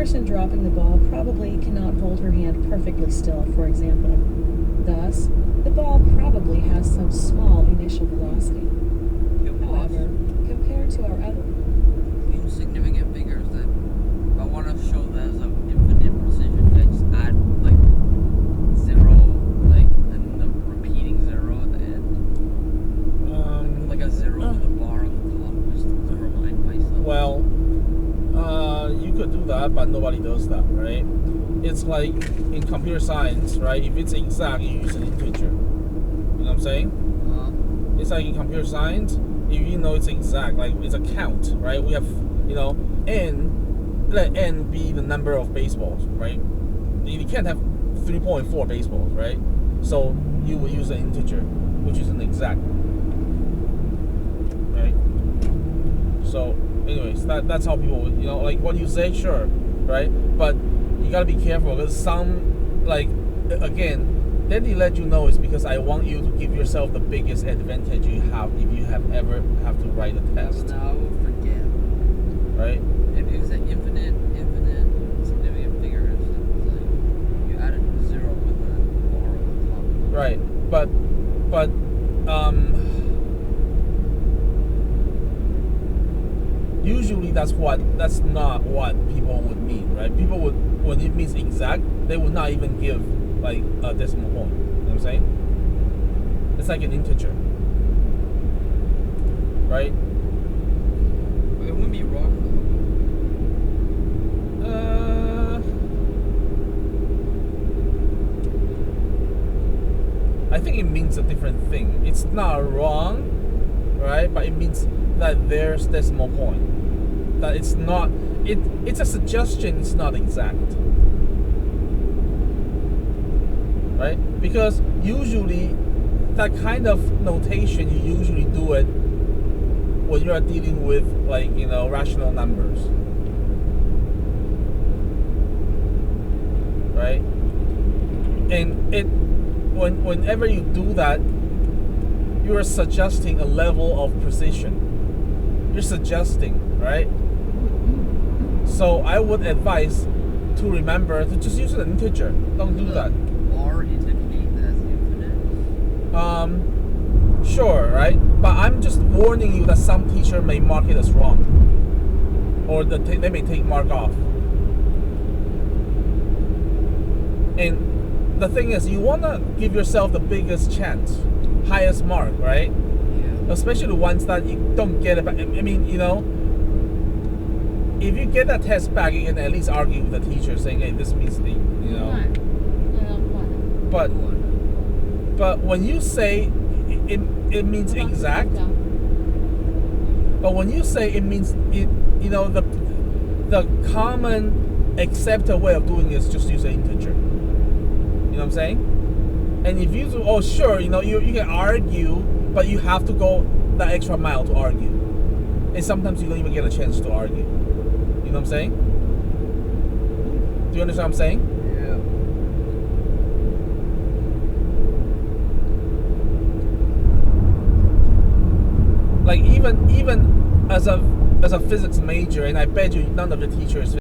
person dropping the ball probably cannot hold her hand perfectly still, for example. Thus, the ball probably has some small initial velocity. However, compared to our other significant figures, that if I want to show that as an infinite precision, I just add like zero, like and the repeating zero at the end, like a zero to the bar on the top, just to remind myself. Well, you could do that, but nobody does that, right? It's like in computer science, right? If it's exact, you use an integer. You know what I'm saying? It's like in computer science, if you know it's exact, like it's a count, right? We have, n, let n be the number of baseballs, right? You can't have 3.4 baseballs, right? So you will use an integer, which is an exact, right? So anyways, that's how people, like what you say, sure, right? But you gotta be careful because some, like, again, then they let you know it's because I want you to give yourself the biggest advantage you have if you ever have to write a test. Now I will forget. Right? It is an infinite significant figure. It's like you added zero with the bar on the top. Right. But usually that's not what people would mean, right? People would, when it means exact, they would not even give like a decimal point. You know what I'm saying? It's like an integer. Right? It wouldn't be wrong I think it means a different thing. It's not wrong, right? But it means that there's decimal point. That it's not. It's a suggestion. It's not exact, right? Because usually, that kind of notation you usually do it when you are dealing with, like, rational numbers, right? And whenever you do that, you are suggesting a level of precision. You're suggesting, right? So I would advise to remember to just use an integer. Don't do that. Bar indicate that's infinite. Sure, right? But I'm just warning you that some teacher may mark it as wrong, or they may take mark off. And the thing is, you want to give yourself the biggest chance, highest mark, right? Yeah. Especially the ones that you don't get it back. I mean, if you get that test back, you can at least argue with the teacher saying, hey, this means the, But when you say it means exact, but when you say it means it, the common accepted way of doing it is just use an integer. You know what I'm saying? And if you do, sure, you can argue, but you have to go the extra mile to argue. And sometimes you don't even get a chance to argue. You know what I'm saying? Do you understand what I'm saying? Yeah. Like even as a physics major, and I bet you none of the teachers